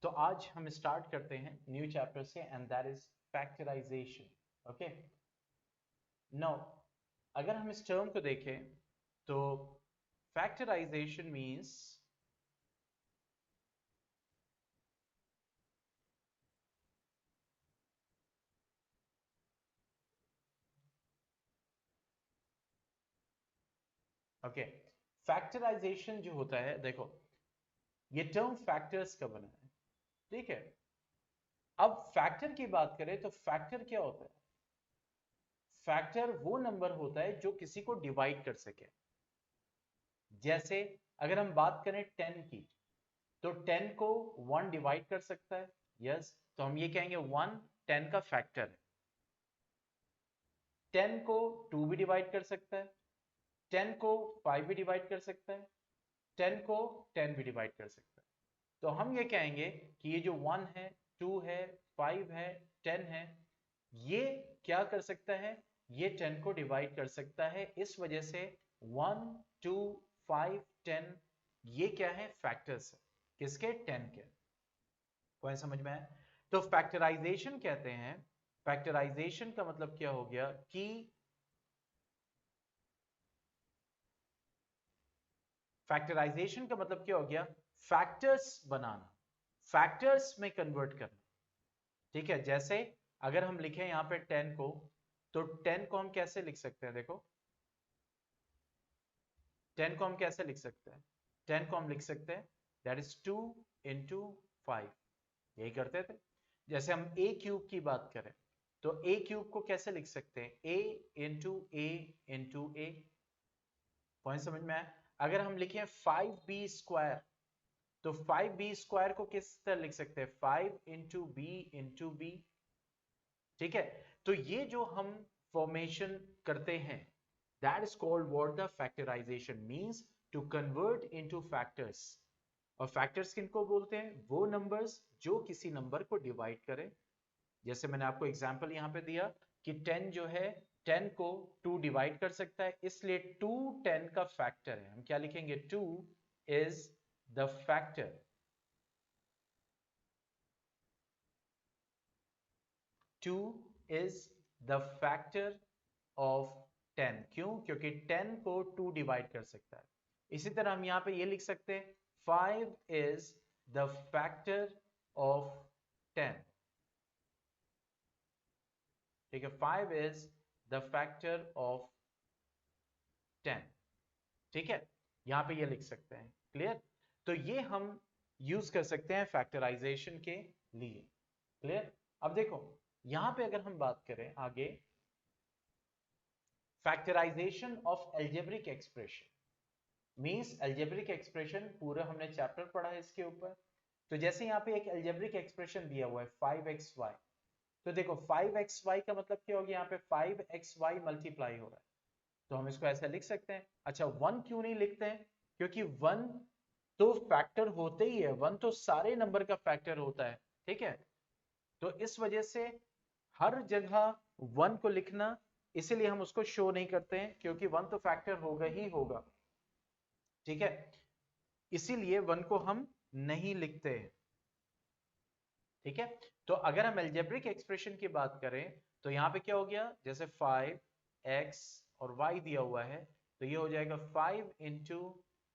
तो आज हम स्टार्ट करते हैं न्यू चैप्टर से and that is factorisation. Okay, now अगर हम इस टर्म को देखें तो फैक्टराइजेशन मींस ओके, फैक्टराइजेशन जो होता है, देखो ये टर्म फैक्टर्स का बना है, ठीक है। अब फैक्टर की बात करें तो फैक्टर क्या होता है? फैक्टर वो नंबर होता है जो किसी को डिवाइड कर सके। जैसे अगर हम बात करें 10 की, तो 10 को 1 डिवाइड कर सकता है, यस, तो हम ये कहेंगे 1 10 का फैक्टर है। 10 को 2 भी डिवाइड कर सकता है, 10 को 5 भी डिवाइड कर सकता है, 10 को 10 भी डिवाइड कर सकता है। तो हम ये कहेंगे कि ये जो 1 है, 2 है, 5 है, 10 है, ये क्या कर सकता है? ये 10 को डिवाइड कर सकता है। इस वजह से 1 2 5 10 ये क्या है? फैक्टर्स है। किसके? 10 के। पॉइंट समझ में आया? तो फैक्टराइजेशन कहते हैं, फैक्टराइजेशन का मतलब क्या हो गया कि फैक्टराइजेशन का मतलब क्या हो गया? फैक्टर्स बनाना, फैक्टर्स में कन्वर्ट करना, ठीक है। जैसे अगर हम लिखें यहां पे 10 को, तो 10 को हम कैसे लिख सकते हैं? देखो 10 को हम कैसे लिख सकते हैं? 10 को हम लिख सकते हैं दैट इज 2 इंटू 5, यही करते थे। जैसे हम ए क्यूब की बात करें तो ए क्यूब को कैसे लिख सकते हैं? ए इंटू ए इंटू ए। पॉइंट समझ में आया? अगर हम लिखें 5b स्क्वायर, तो 5b स्क्वायर को किस तरह लिख सकते हैं? 5 इंटू बी इंटू बी, ठीक है। तो ये जो हम फॉर्मेशन करते हैं that is called what? The factorisation means to convert into factors. और फैक्टर्स किनको बोलते हैं? वो नंबर्स जो किसी नंबर को डिवाइड करें। जैसे मैंने आपको एग्जांपल यहां पे दिया कि 10 जो है 10 को 2 डिवाइड कर सकता है, इसलिए 2 10 का फैक्टर है। हम क्या लिखेंगे? 2 is the factor, 2 is the factor of 10। क्यों? क्योंकि 10 को 2 डिवाइड कर सकता है। इसी तरह हम यहां पे ये लिख सकते हैं 5 इज द फैक्टर ऑफ 10, ठीक है। 5 इज द फैक्टर ऑफ 10, ठीक है। यहां पे ये लिख सकते हैं, क्लियर। तो ये हम यूज कर सकते हैं फैक्टराइजेशन के लिए, क्लियर। अब देखो यहां पे अगर हम बात करें आगे, factorisation of algebraic expression means algebraic expression पूरा हमने चैप्टर पढ़ा है इसके ऊपर। तो जैसे यहां पे एक एल्जेब्रिक एक्सप्रेशन दिया हुआ है 5xy, तो देखो 5xy का मतलब क्या हो गया? यहाँ पे 5xy मल्टीप्लाई हो रहा है, तो हम इसको ऐसा लिख सकते हैं। अच्छा 1 क्यों नहीं लिखते हैं? क्योंकि 1 तो फैक्टर होते ही है, 1 तो सारे नंबर का फैक्टर होता है, ठीक है। तो इस वजह से हर जगह 1 को लिखना, इसीलिए हम उसको शो नहीं करते हैं, क्योंकि 1 तो फैक्टर होगा ही होगा, ठीक है। इसीलिए 1 को हम नहीं लिखते हैं, ठीक है। तो अगर हम एल्जेब्रिक एक्सप्रेशन की बात करें तो यहां पे क्या हो गया? जैसे 5x और y दिया हुआ है, तो ये हो जाएगा 5 इंटू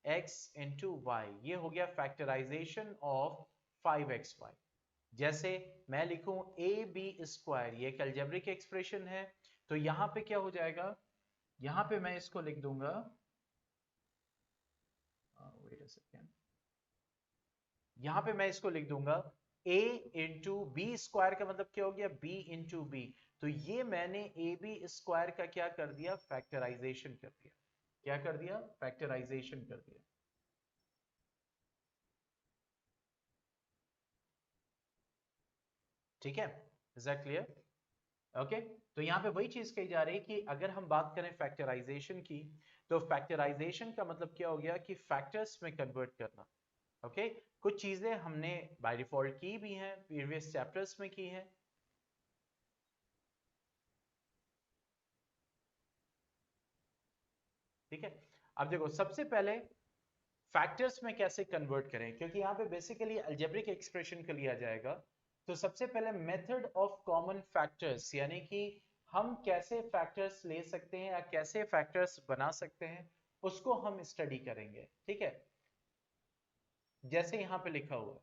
एक्स इंटू वाई, ये हो गया फैक्टराइजेशन ऑफ 5xy। जैसे मैं लिखूं ए बी स्क्वायर, ये एक एल्जेब्रिक एक्सप्रेशन है, तो यहां पे क्या हो जाएगा? यहां पे मैं इसको लिख दूंगा, वेट अ सेकेंड, यहां पे मैं इसको लिख दूंगा a इंटू बी स्क्वायर, का मतलब क्या हो गया? b into B. तो ये मैंने ए बी स्क्वायर का क्या कर दिया? फैक्टराइजेशन कर दिया। क्या कर दिया? फैक्टराइजेशन कर दिया, ठीक है। Is that clear? ओके। तो यहां पे वही चीज कही जा रही है कि अगर हम बात करें फैक्टराइजेशन की, तो फैक्टराइजेशन का मतलब क्या हो गया? कि फैक्टर्स में कन्वर्ट करना, ओके। कुछ चीजें हमने बाय डिफॉल्ट की भी हैं, प्रीवियस चैप्टर्स में की हैं, ठीक है। अब देखो सबसे पहले फैक्टर्स में कैसे कन्वर्ट करें, क्योंकि यहाँ पे बेसिकली अलजेब्रिक एक्सप्रेशन को लिया जाएगा। तो सबसे पहले मेथड ऑफ कॉमन फैक्टर्स, यानी कि हम कैसे फैक्टर्स ले सकते हैं या कैसे फैक्टर्स बना सकते हैं, उसको हम स्टडी करेंगे। ठीक है, जैसे यहाँ पे लिखा हुआ है,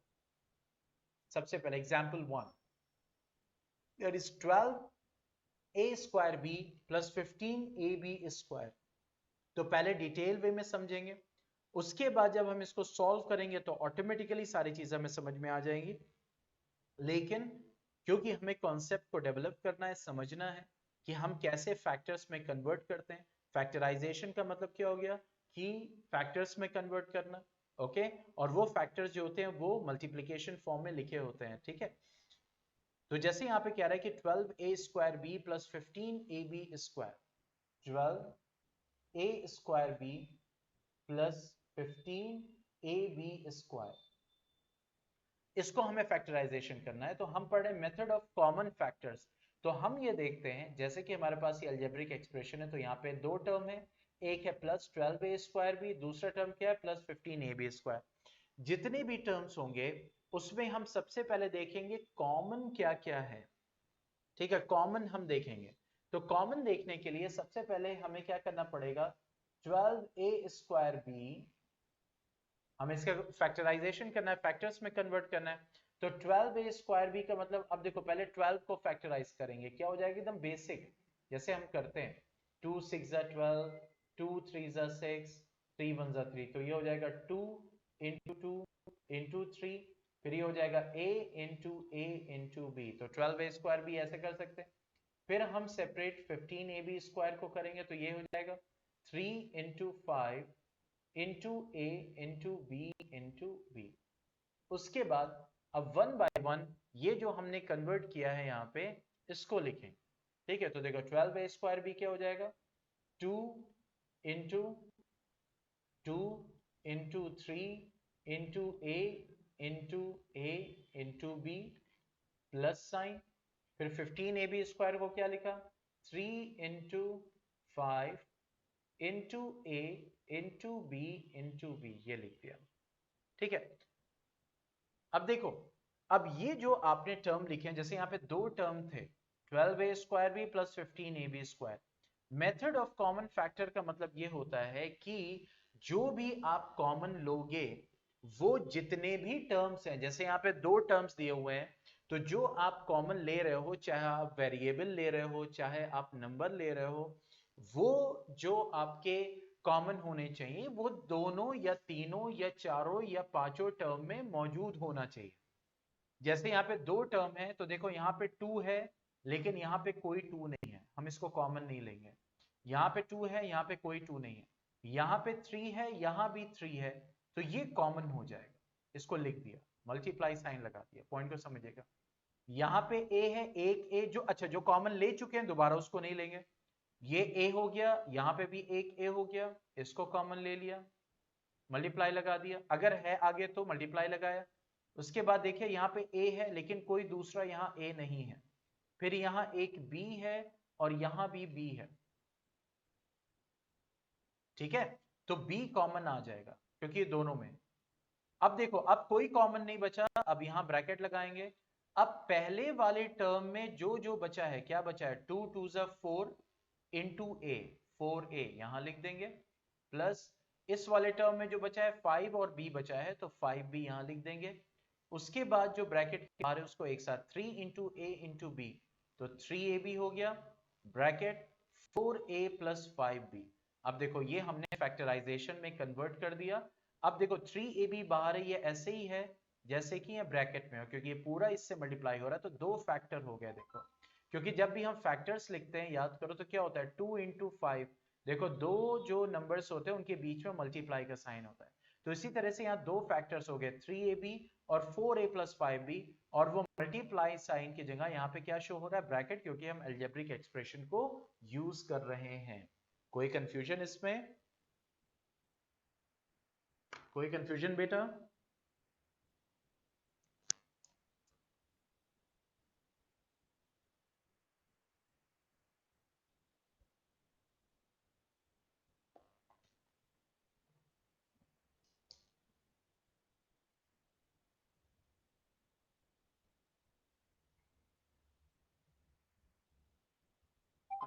सबसे पहले example 1, that is 12a square b plus 15ab square. तो पहले डिटेल वे में समझेंगे, उसके बाद जब हम इसको सॉल्व करेंगे तो ऑटोमेटिकली सारी चीजें हमें समझ में आ जाएंगी। लेकिन क्योंकि हमें कॉन्सेप्ट को डेवलप करना है, समझना है कि हम कैसे फैक्टर्स में कन्वर्ट करते हैं। फैक्टराइजेशन का मतलब क्या हो गया कि फैक्टर्स में कन्वर्ट करना, ओके। और वो फैक्टर्स जो होते हैं वो मल्टीप्लिकेशन फॉर्म में लिखे होते हैं। ठीक है, तो जैसे यहाँ पे कह रहा है कि 12a square b plus 15ab square, 12a square b plus 15ab square, इसको हमें फैक्टराइजेशन करना है। तो हम पढ़ रहे मेथड ऑफ कॉमन फैक्टर्स। तो हम ये देखते हैं, जैसे कि हमारे पास ये अलजेब्रिक एक्सप्रेशन है, तो यहाँ पे दो टर्म है, एक है प्लस 12a स्क्वायर b, दूसरा टर्म क्या है प्लस 15ab स्क्वायर। जितने भी टर्म्स होंगे उसमें हम सबसे पहले देखेंगे कॉमन क्या क्या है। ठीक है, कॉमन हम देखेंगे। तो कॉमन देखने के लिए सबसे पहले हमें क्या करना पड़ेगा, 12a स्क्वायर b, हमें इसका फैक्टराइजेशन करना है, फैक्टर्स में कन्वर्ट करना है। तो 12a स्क्वायर b का मतलब, अब देखो पहले 12 को फैक्टराइज करेंगे, क्या हो जाएगा एकदम बेसिक, जैसे हम करते हैं 2 6 12, 2 3 6, 3 1 3, तो ये हो जाएगा 2 इंटू 2 इंटू 3, फिर ये हो जाएगा a इंटू b, तो 12a स्क्वायर b ऐसे कर सकते हैं। फिर हम सेपरेट 15ab स्क्वायर को करेंगे, तो ये हो जाएगा 3 into 5 into a into b। उसके बाद अब वन बाय वन ये जो हमने कन्वर्ट किया है यहाँ पे, इसको लिखें। ठीक है, तो देखो 12a स्क्वायर b क्या हो जाएगा, 2 into 2 into 3 into a into b plus sign, फिर 15ab स्क्वायर को क्या लिखा, 3 into 5 into a into b, ये लिख दिया। ठीक है, अब देखो, अब ये जो आपने टर्म लिखे हैं, जैसे यहाँ पे दो टर्म थे 12a square b plus 15ab square. Method of common factor का मतलब ये होता है कि जो भी आप कॉमन लोगे, वो जितने भी टर्म्स हैं, जैसे यहाँ पे दो टर्म्स दिए हुए हैं, तो जो आप कॉमन ले रहे हो, चाहे आप वेरिएबल ले रहे हो चाहे आप नंबर ले रहे हो, वो जो आपके कॉमन होने चाहिए वो दोनों या तीनों या चारों या पांचों टर्म में मौजूद होना चाहिए। जैसे यहाँ पे दो टर्म है, तो देखो यहाँ पे 2 है लेकिन यहाँ पे कोई 2 नहीं है, हम इसको कॉमन नहीं लेंगे। यहाँ पे 2 है, यहाँ पे कोई 2 नहीं है। यहाँ पे 3 है, यहाँ भी 3 है, तो ये कॉमन हो जाएगा। इसको लिख दिया, मल्टीप्लाई साइन लगा दिया, पॉइंट को समझिएगा। यहाँ पे a है, एक a जो, अच्छा जो कॉमन ले चुके हैं दोबारा उसको नहीं लेंगे। ये a हो गया, यहाँ पे भी एक a हो गया, इसको कॉमन ले लिया, मल्टीप्लाई लगा दिया, अगर है आगे तो मल्टीप्लाई लगाया। उसके बाद देखिए यहाँ पे a है लेकिन कोई दूसरा यहाँ a नहीं है, फिर यहाँ एक b है और यहाँ भी b है। ठीक है, तो b कॉमन आ जाएगा क्योंकि ये दोनों में। अब देखो, अब कोई कॉमन नहीं बचा, अब यहां ब्रैकेट लगाएंगे। अब पहले वाले टर्म में जो जो बचा है, क्या बचा है, 2 2 4 इंटू ए, 4a यहां लिख देंगे, प्लस इस वाले टर्म में जो बचा है 5 और b बचा है, तो 5b यहां लिख देंगे। उसके बाद जो ब्रैकेट के बाहर है उसको एक साथ 3 इंटू ए इंटू बी, तो 3ab हो गया, ब्रैकेट 4a प्लस 5b। अब देखो ये हमने फैक्टराइजेशन में कन्वर्ट कर दिया। अब देखो 3ab बाहर है, ये ऐसे ही है जैसे कि ये ब्रैकेट में हो, क्योंकि ये पूरा इससे मल्टीप्लाई हो रहा है, तो दो फैक्टर हो गया। देखो, क्योंकि जब भी हम फैक्टर्स लिखते हैं, याद करो, तो क्या होता है 2 इंटू 5, देखो दो जो नंबर्स होते हैं उनके बीच में मल्टीप्लाई का साइन होता है। तो इसी तरह से यहाँ दो फैक्टर्स हो गए, 3ab और 4a प्लस 5b, और वो मल्टीप्लाई साइन की जगह यहाँ पे क्या शो हो रहा है, ब्रैकेट, क्योंकि हम अलजेब्रिक एक्सप्रेशन को यूज कर रहे हैं। कोई कंफ्यूजन इसमें, कोई कंफ्यूजन बेटा?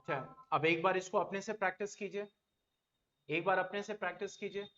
अच्छा, अब एक बार इसको अपने से प्रैक्टिस कीजिए, एक बार अपने से प्रैक्टिस कीजिए।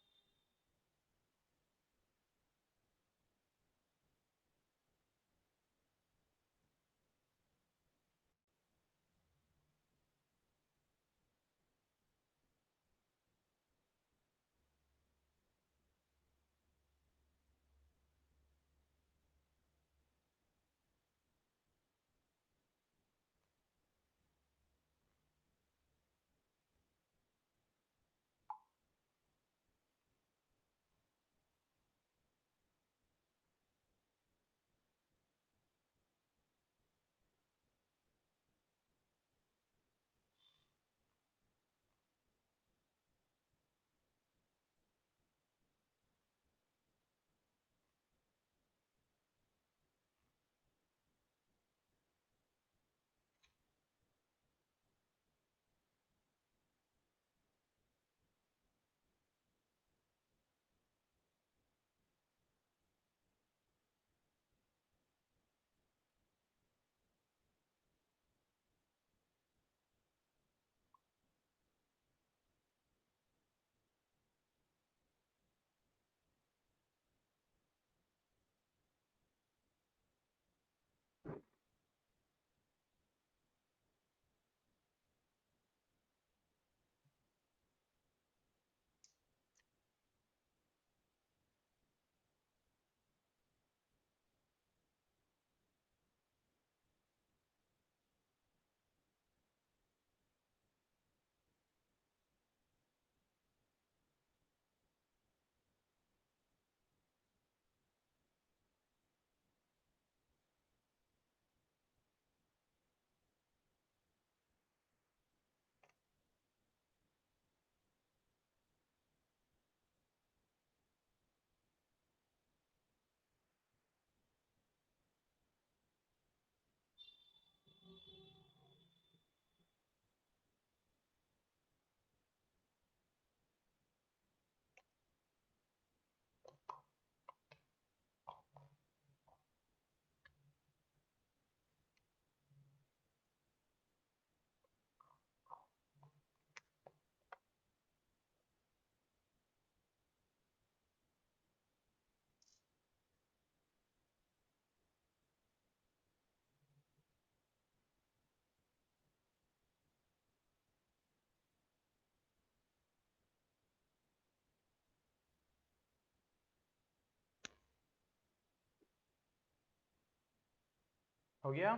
हो गया?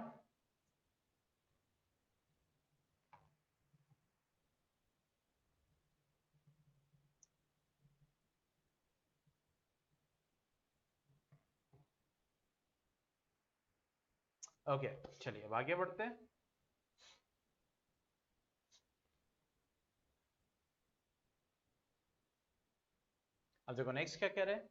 ओके, चलिए अब आगे बढ़ते हैं। अब देखो नेक्स्ट क्या कह रहे हैं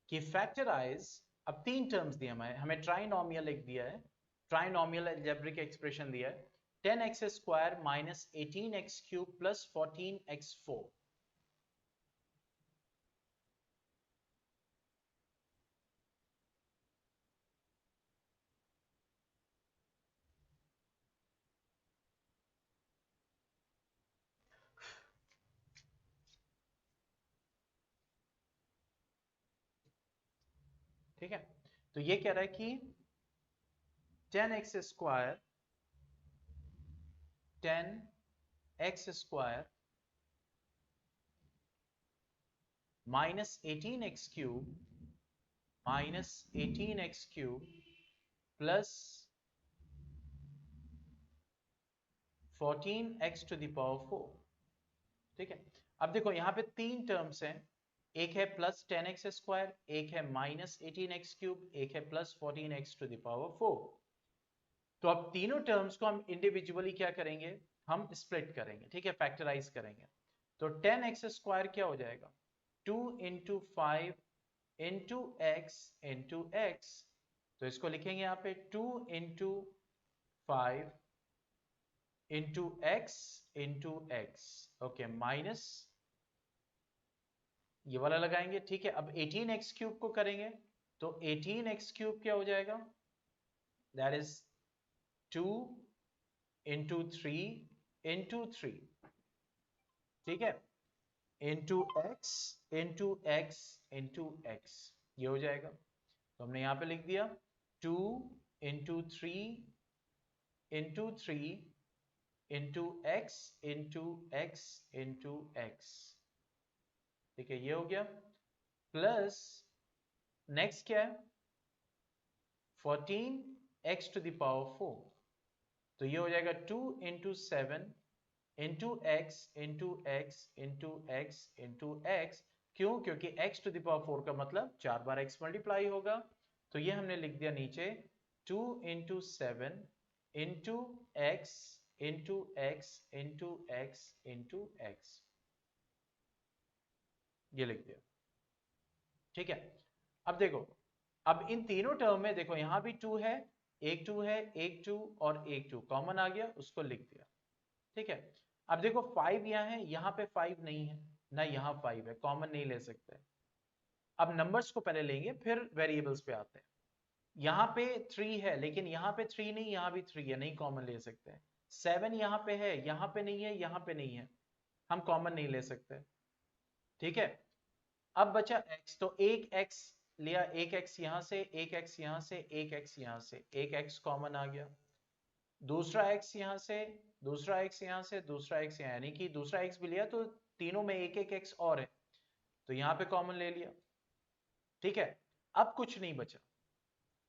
कि फैक्टराइज, अब तीन टर्म्स दिए हमें ट्राइनोमियल एक दिया है, ट्राइनोमियल अलजेब्रिक एक्सप्रेशन दिया है, 10x square minus 18x cube plus 14x4। ठीक है, तो ये कह रहा है कि 10x square 10x square minus 18x cube plus 14x⁴। ठीक है, अब देखो यहाँ पे तीन टर्म्स हैं, एक है प्लस 10x स्क्वायर, एक है -18x⁵, एक है प्लस 14x⁴। तो अब तीनों टर्म्स को हम इंडिविजुअली क्या करेंगे, हम स्प्लिट करेंगे। ठीक है, फैक्टराइज करेंगे। तो 10x स्क्वायर क्या हो जाएगा, 2 into 5 into x into x. तो इसको लिखेंगे यहाँ पे 2 into 5 into x into x. Okay, minus ये वाला लगाएंगे। ठीक है, अब 18x³ को करेंगे तो 18x³ क्या हो जाएगा, दैट इज 2 इंटू 3 इंटू 3, ठीक है, into x into x into x, ये हो जाएगा। तो हमने यहां पे लिख दिया 2 into 3 into x into x into x, ठीक है, ये हो गया। प्लस नेक्स्ट क्या है, 14 x टू द पावर 4, तो ये हो जाएगा 2 into 7 into x into x into x into x. क्यों? क्योंकि x टू द पावर 4 का मतलब 4 बार x मल्टीप्लाई होगा। तो ये हमने लिख दिया नीचे 2 into 7 into x into x into x into x, ये लिख दिया, ठीक है। अब देखो, अब इन तीनों टर्म में देखो यहां भी 2 है, एक 2 है, एक 2 और एक 2 कॉमन आ गया, उसको लिख दिया, ठीक है। अब देखो 5 यहाँ है, यहाँ पे 5 नहीं है ना, यहाँ 5 है, कॉमन नहीं ले सकते। अब नंबर्स को पहले लेंगे फिर वेरिएबल्स पे आते हैं। यहाँ पे 3 है लेकिन यहाँ पे 3 नहीं, यहाँ भी 3 है, नहीं कॉमन ले सकते हैं। 7 यहाँ पे है, यहाँ पे नहीं है, यहाँ पे नहीं है, हम कॉमन नहीं ले सकते, ठीक है। अब बचा x, तो एक x लिया, एक x यहां से, एक x यहां से, एक x यहां से, एक x कॉमन आ गया। दूसरा x यहां से, दूसरा x यहां से, दूसरा x यहां, यानी कि दूसरा x भी लिया तो तीनों में एक एक x और है, तो यहां पे कॉमन ले लिया, ठीक है। अब कुछ नहीं बचा,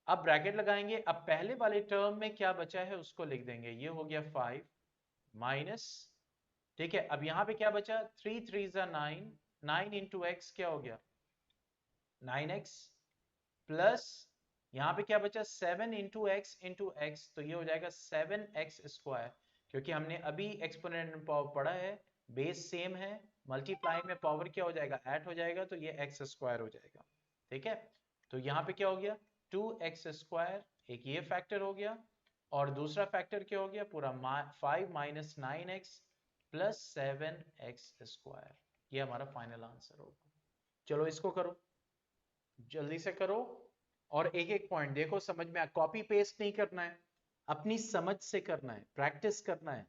अब ब्रैकेट लगाएंगे। अब पहले वाले टर्म में क्या बचा है उसको लिख देंगे, ये हो गया 5 माइनस, ठीक है। अब यहां पे क्या बचा, 3 3 9, 9 इंटू एक्स क्या हो गया 9x, प्लस यहाँ पे क्या बचा 7 इंटू एक्स, तो ये हो जाएगा 7x², क्योंकि हमने अभी एक्सपोनेंट में पावर पढ़ा है, बेस सेम है, मल्टीप्लाई में पावर क्या हो जाएगा ऐड हो जाएगा, तो ये x² हो जाएगा, ठीक है। तो यहाँ पे क्या हो गया 2x², एक ये फैक्टर हो गया, और दूसरा फैक्टर क्या हो गया पूरा 5 माइनस 9x प्लस 7x², ये हमारा फाइनल आंसर होगा। चलो इसको करो, जल्दी से करो, और एक एक पॉइंट देखो समझ में, कॉपी पेस्ट नहीं करना है, अपनी समझ से करना है, प्रैक्टिस करना है।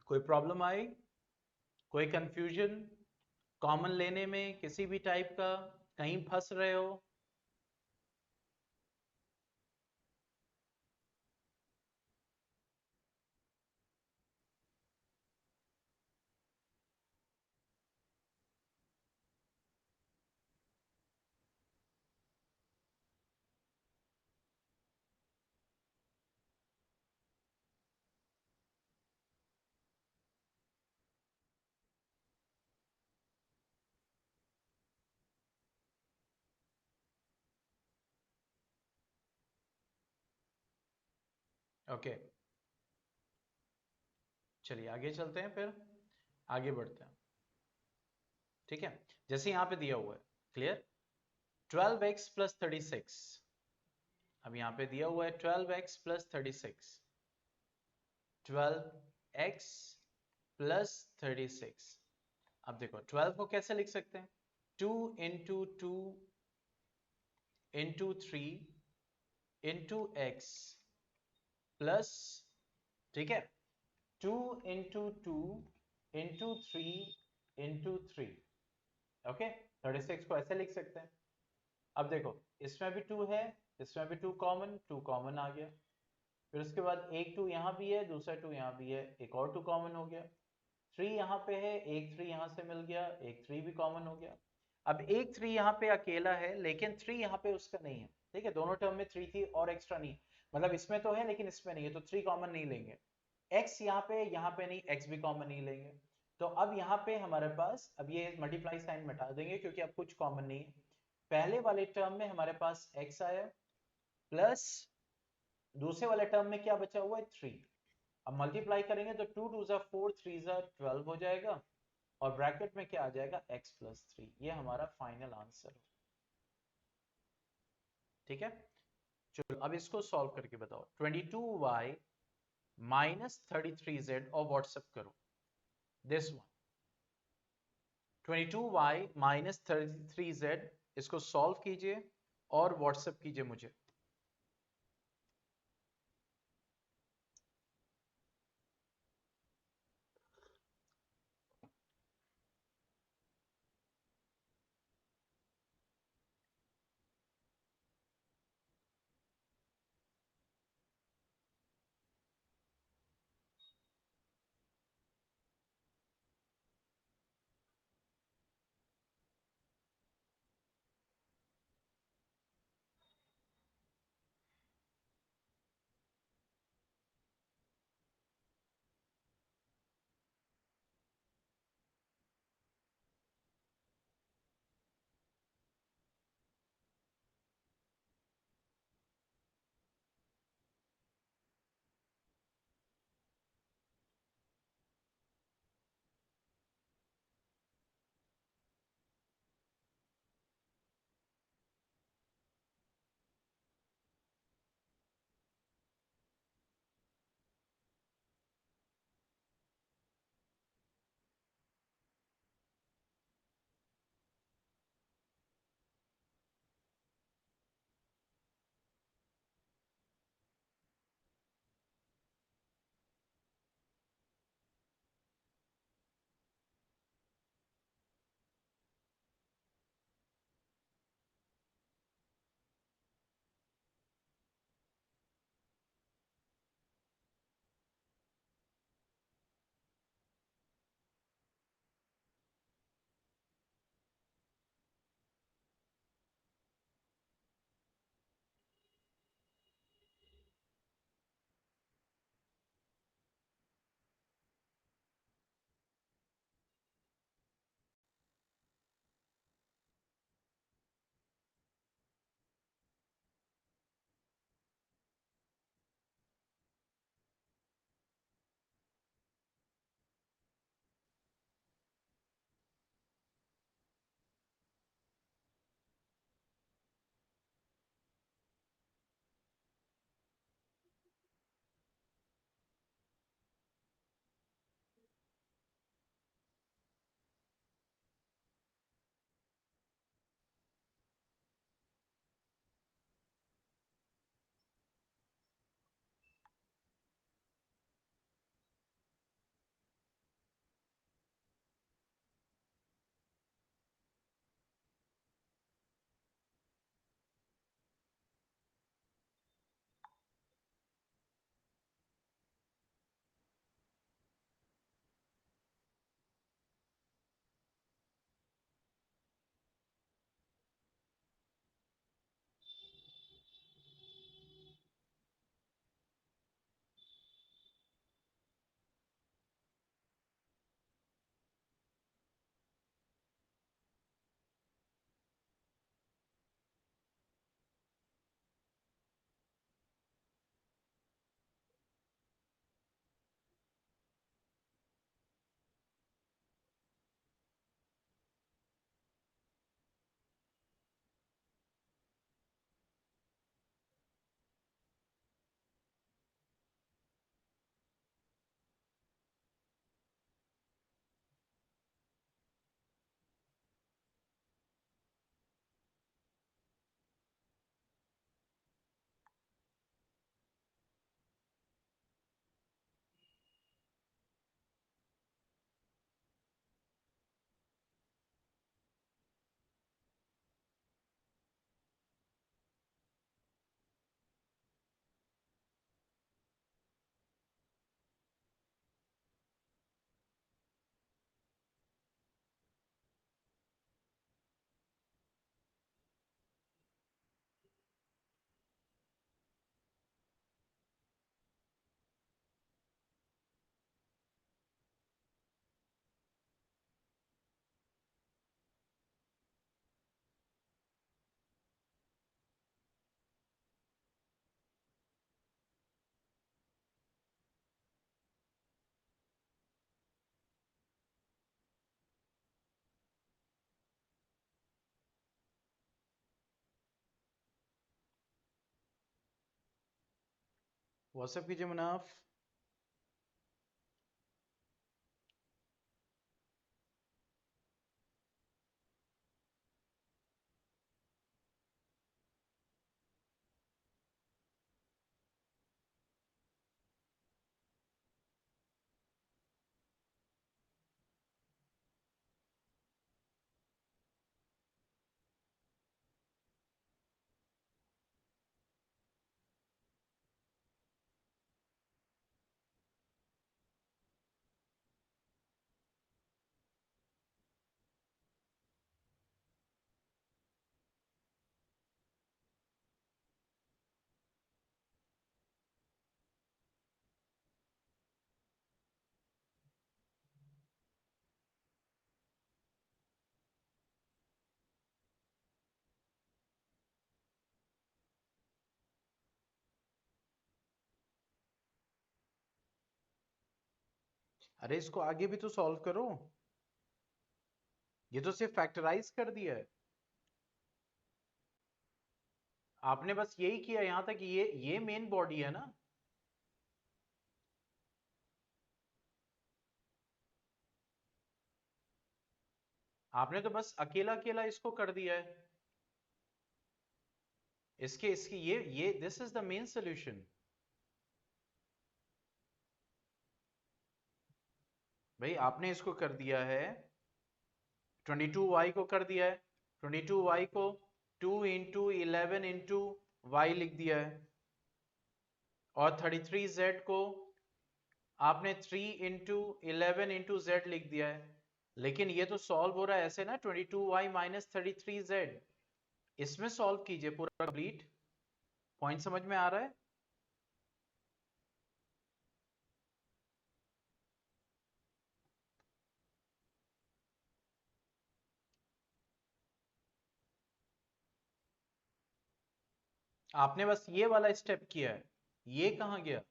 कोई प्रॉब्लम आई, कोई कंफ्यूजन, कॉमन लेने में किसी भी टाइप का, कहीं फंस रहे हो? ओके, चलिए आगे चलते हैं, फिर आगे बढ़ते हैं। ठीक है, जैसे यहाँ पे दिया हुआ है, क्लियर, 12x प्लस 36। अब यहाँ पे दिया हुआ है 12x प्लस 36, 12x प्लस 36। अब देखो 12 को कैसे लिख सकते हैं, 2 into 2 into 3 into x plus, ठीक है, 2 into 2 into 3 into 3। ओके, 36 को ऐसे लिख सकते हैं। अब देखो इसमें भी 2 है, इसमें भी 2 कॉमन, 2 कॉमन आ गया। फिर उसके बाद एक 2 यहाँ भी है, दूसरा 2 यहाँ भी है, एक और 2 कॉमन हो गया। 3 यहाँ पे है, एक 3 यहाँ से मिल गया, एक 3 भी कॉमन हो गया। अब एक 3 यहाँ पे अकेला है, लेकिन 3 यहाँ पे उसका नहीं है। ठीक है, दोनों टर्म में 3 थी और एक्स्ट्रा नहीं, मतलब इसमें तो है लेकिन इसमें नहीं है, तो 3 कॉमन नहीं लेंगे। x यहाँ पे नहीं, x भी कॉमन नहीं लेंगे। तो अब यहाँ पे हमारे पास, अब ये मल्टीप्लाई साइन मिटा देंगे क्योंकि अब कुछ कॉमन नहीं है। पहले वाले टर्म में हमारे पास x आया, प्लस दूसरे वाले टर्म में क्या बचा हुआ है, 3। अब मल्टीप्लाई करेंगे तो 2 2 4, 3 12 हो जाएगा, और ब्रैकेट में क्या आ जाएगा, x प्लस 3। ये हमारा फाइनल आंसर है। ठीक है, चलो अब इसको सॉल्व करके बताओ। 22y माइनस 33z, और व्हाट्सएप करो this one. 22y minus 33z, इसको सॉल्व कीजिए और व्हाट्सएप कीजिए मुझे। व्हाट्सएप कीजिए मुनाफ। अरे इसको आगे भी तो सॉल्व करो, ये तो सिर्फ फैक्टराइज कर दिया है आपने, बस यही किया यहां तक। ये मेन बॉडी है ना। आपने तो बस अकेला अकेला इसको कर दिया है। इसके इसकी ये this is the main solution. भाई आपने इसको कर दिया है, 22y को कर दिया है, 22y को 2 इंटू 11 इंटू वाई लिख दिया है, और 33z को आपने 3 इंटू 11 इंटू जेड लिख दिया है। लेकिन ये तो सॉल्व हो रहा है ऐसे ना, 22y माइनस 33z, इसमें सॉल्व कीजिए पूरा कंप्लीट। पॉइंट समझ में आ रहा है? आपने बस ये वाला स्टेप किया है, ये कहां गया?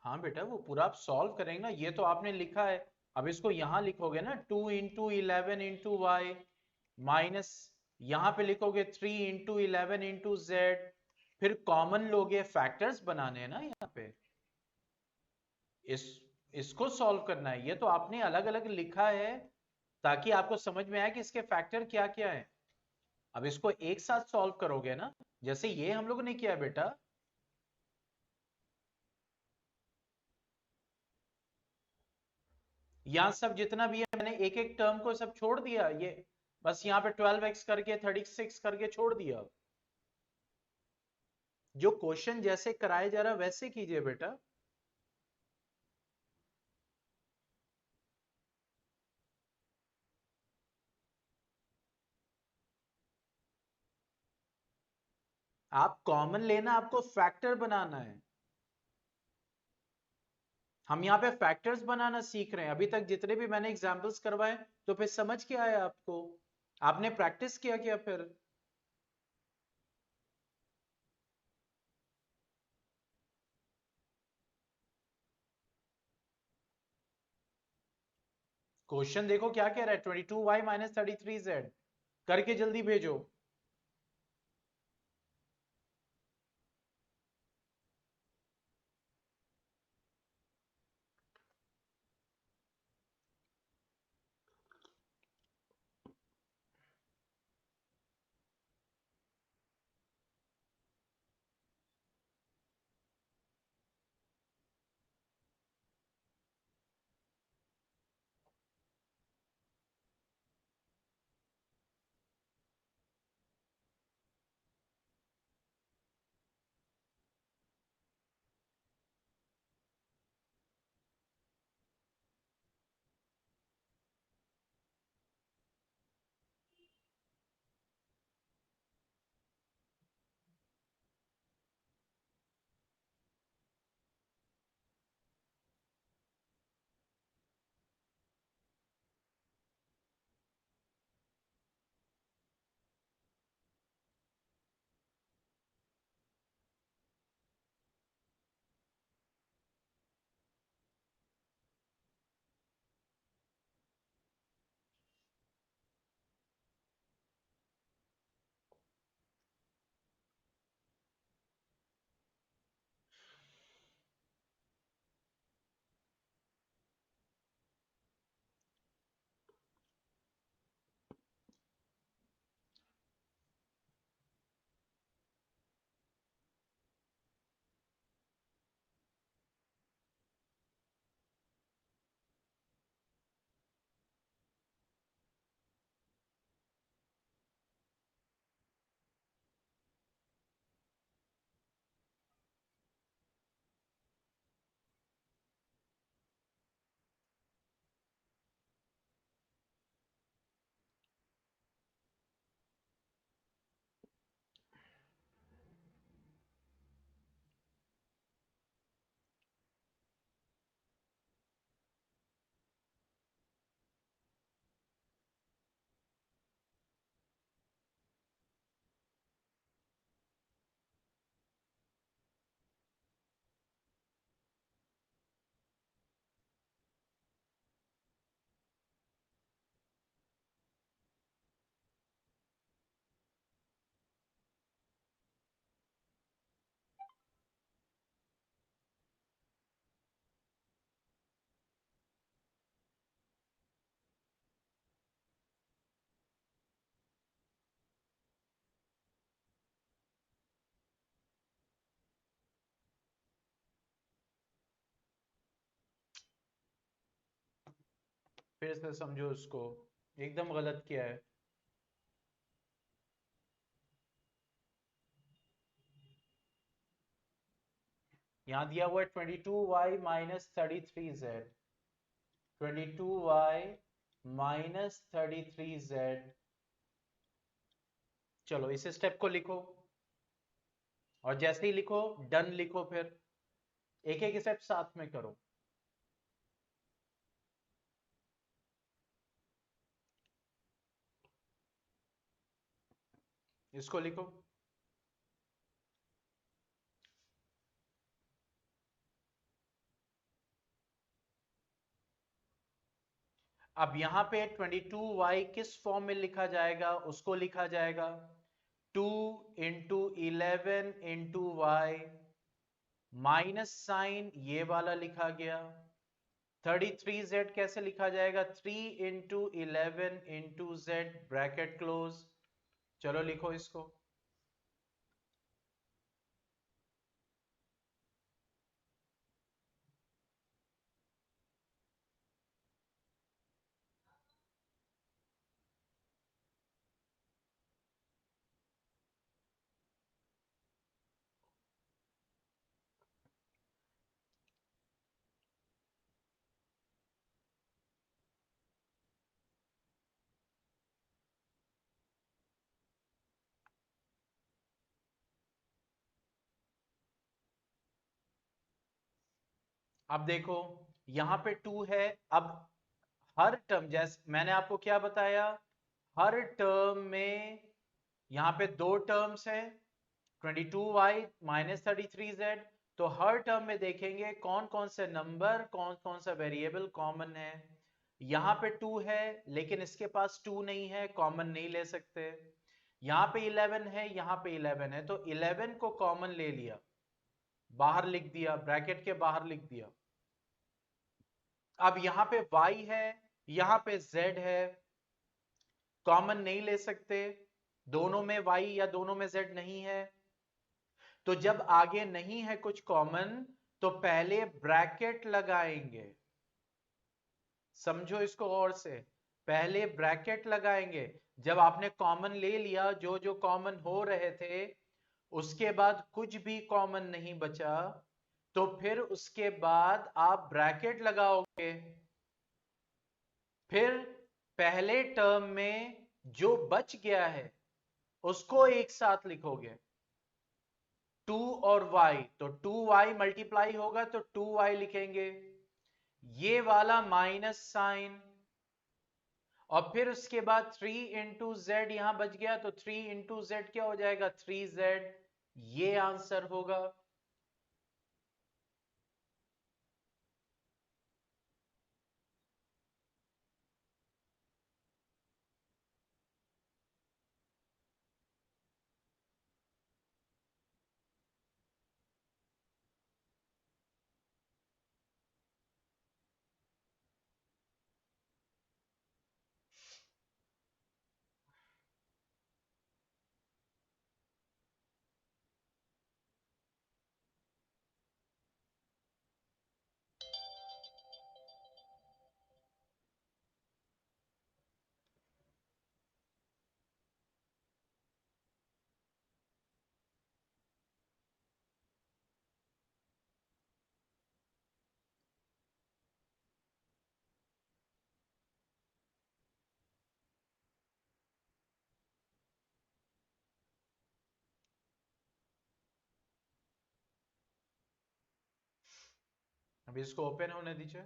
हाँ बेटा, वो पूरा आप सॉल्व करेंगे ना, ये तो आपने लिखा है। अब इसको यहां लिखोगे ना, 2 इंटू 11 इंटू वाई माइनस, यहां पे लिखोगे 3 इंटू 11 इंटू जेड, फिर कॉमन लोगे, फैक्टर्स बनाने हैं ना यहाँ पे। इस इसको सॉल्व करना है, ये तो आपने अलग अलग लिखा है ताकि आपको समझ में आए कि इसके फैक्टर क्या क्या है। अब इसको एक साथ सॉल्व करोगे ना, जैसे ये हम लोगों ने किया बेटा। यहाँ सब जितना भी है मैंने एक एक टर्म को सब छोड़ दिया, ये बस यहाँ पे 12x करके 36 करके छोड़ दिया। जो क्वेश्चन जैसे कराया जा रहा वैसे कीजिए बेटा। आप कॉमन लेना, आपको फैक्टर बनाना है। हम यहाँ पे फैक्टर्स बनाना सीख रहे हैं। अभी तक जितने भी मैंने एग्जांपल्स करवाए, तो फिर समझ क्या आया आपको? आपने प्रैक्टिस किया क्या फिर? क्वेश्चन देखो क्या कह रहा है, 22y माइनस 33z, करके जल्दी भेजो। फिर से समझो इसको, एकदम गलत किया है। यहां दिया हुआ है 22y minus 33z, 22y minus 33z। चलो इस स्टेप को लिखो, और जैसे ही लिखो डन लिखो, फिर एक एक स्टेप साथ में करो। इसको लिखो। अब यहां पे 22y किस फॉर्म में लिखा जाएगा, उसको लिखा जाएगा 2 into 11 into Y, minus sign ये वाला लिखा गया। 33z कैसे लिखा जाएगा, 3 into 11 into Z, bracket close. चलो लिखो इसको। अब देखो यहां पे 2 है। अब हर टर्म, जैसे मैंने आपको क्या बताया, हर टर्म में यहां पे दो टर्म्स है, 22y माइनस 33z। तो हर टर्म में देखेंगे कौन कौन से नंबर, कौन कौन सा वेरिएबल कॉमन है। यहां पे 2 है, लेकिन इसके पास 2 नहीं है, कॉमन नहीं ले सकते। यहां पे 11 है, यहां पे 11 है, तो 11 को कॉमन ले लिया, बाहर लिख दिया, ब्रैकेट के बाहर लिख दिया। अब यहां पे y है, यहां पे z है, कॉमन नहीं ले सकते, दोनों में y या दोनों में z नहीं है। तो जब आगे नहीं है कुछ कॉमन, तो पहले ब्रैकेट लगाएंगे। समझो इसको और से, पहले ब्रैकेट लगाएंगे। जब आपने कॉमन ले लिया, जो जो कॉमन हो रहे थे, उसके बाद कुछ भी कॉमन नहीं बचा, तो फिर उसके बाद आप ब्रैकेट लगाओगे। फिर पहले टर्म में जो बच गया है उसको एक साथ लिखोगे, 2 और y, तो 2y मल्टीप्लाई होगा तो 2y लिखेंगे, ये वाला माइनस साइन, और फिर उसके बाद 3 इंटू जेड यहां बच गया, तो 3 इंटू जेड क्या हो जाएगा, 3z। ये आंसर होगा। अभी इसको ओपन होने दीजिए।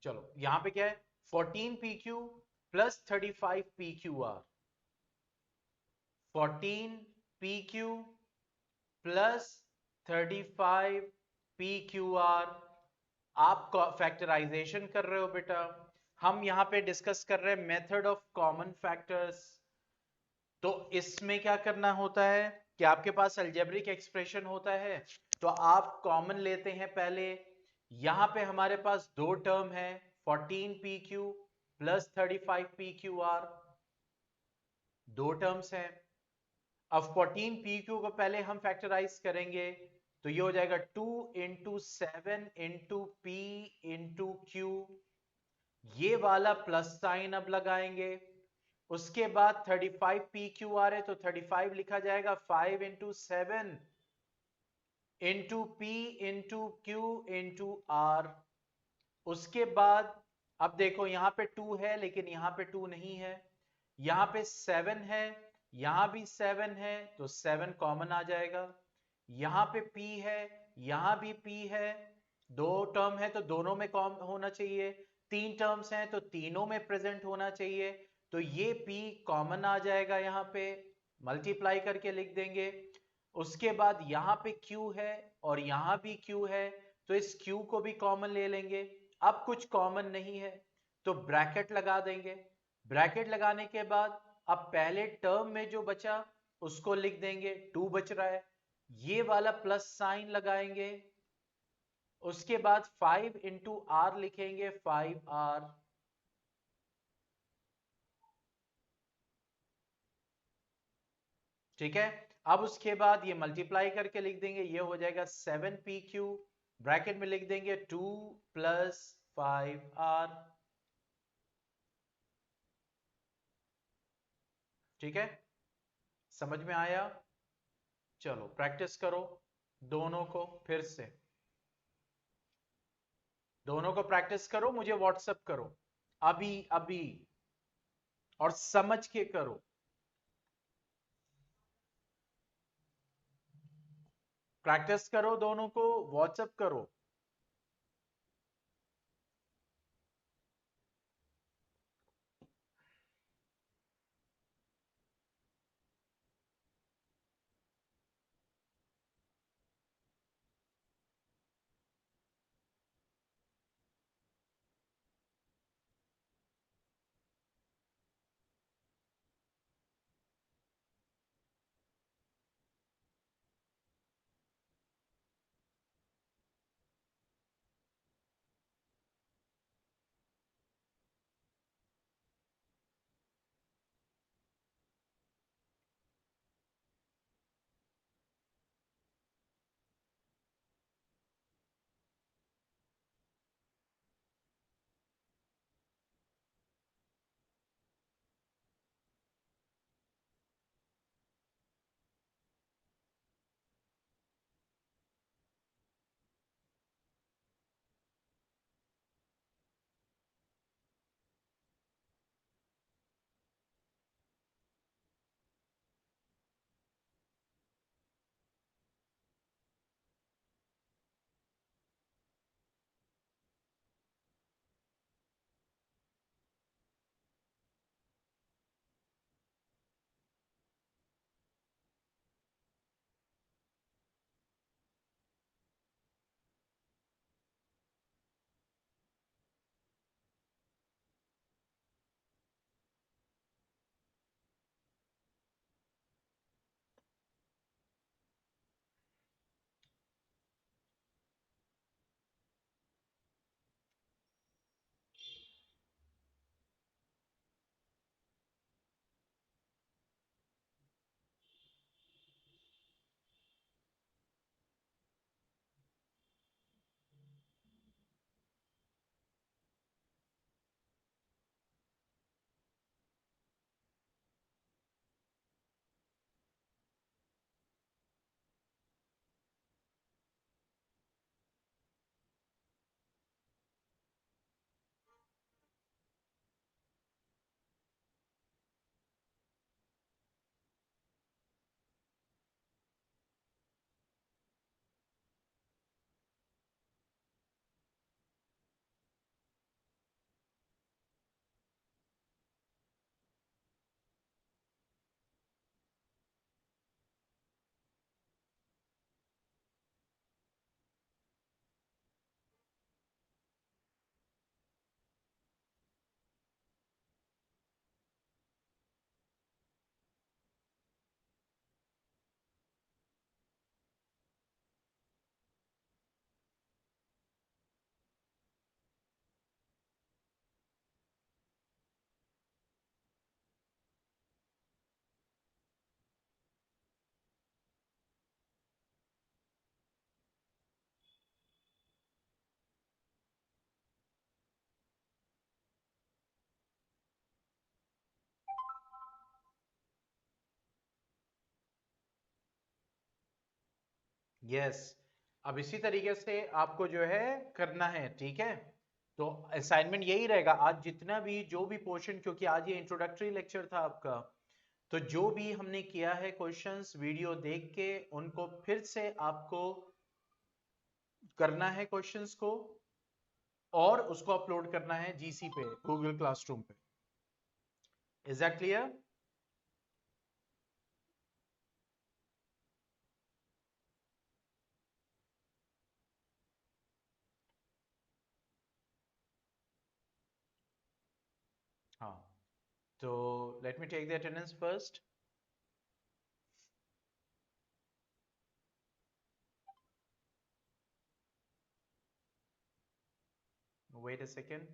चलो यहां पे क्या है, 14 P Q plus 35 P Q R, 14 P Q plus 35 P Q R. आप फैक्टराइजेशन कर रहे हो बेटा, हम यहां पे डिस्कस कर रहे हैं मेथड ऑफ कॉमन फैक्टर्स। तो इसमें क्या करना होता है, कि आपके पास अलजेब्रिक एक्सप्रेशन होता है तो आप कॉमन लेते हैं पहले। यहां पे हमारे पास दो टर्म है 14pq प्लस 35pqr, दो टर्म्स हैं। अब 14pq को पहले हम फैक्टराइज करेंगे तो ये हो जाएगा 2 into 7 into P into Q, ये वाला प्लस साइन अब लगाएंगे। उसके बाद 35pqr है तो 35 लिखा जाएगा 5 into 7 into P into Q into R. उसके बाद अब देखो यहां पे 2 है लेकिन यहां पे 2 नहीं है, यहां पे 7 है, यहां भी 7 है तो 7 कॉमन आ जाएगा। यहां पे P है, यहां भी P है, दो टर्म है तो दोनों में कॉम होना चाहिए, तीन टर्म्स हैं तो तीनों में प्रेजेंट होना चाहिए, तो ये P कॉमन आ जाएगा, यहां पे मल्टीप्लाई करके लिख देंगे। उसके बाद यहां पे Q है और यहां भी Q है तो इस Q को भी कॉमन ले लेंगे। अब कुछ कॉमन नहीं है तो ब्रैकेट लगा देंगे। ब्रैकेट लगाने के बाद अब पहले टर्म में जो बचा उसको लिख देंगे, 2 बच रहा है, ये वाला प्लस साइन लगाएंगे। उसके बाद 5 इंटू आर लिखेंगे, 5r। ठीक है, अब उसके बाद ये मल्टीप्लाई करके लिख देंगे, ये हो जाएगा 7pq, ब्रैकेट में लिख देंगे 2 प्लस 5r। ठीक है, समझ में आया? चलो प्रैक्टिस करो दोनों को फिर से, दोनों को प्रैक्टिस करो, मुझे व्हाट्सएप करो अभी अभी, और समझ के करो। प्रैक्टिस करो, दोनों को व्हाट्सएप करो। यस, अब इसी तरीके से आपको जो है करना है, ठीक है। तो असाइनमेंट यही रहेगा आज, जितना भी जो भी पोर्शन, क्योंकि आज ये इंट्रोडक्टरी लेक्चर था आपका, तो जो भी हमने किया है क्वेश्चंस वीडियो देख के उनको फिर से आपको करना है क्वेश्चंस को, और उसको अपलोड करना है जीसी पे, गूगल क्लासरूम पे। Is that clear? हाँ, तो let me take the attendance first. Wait a second.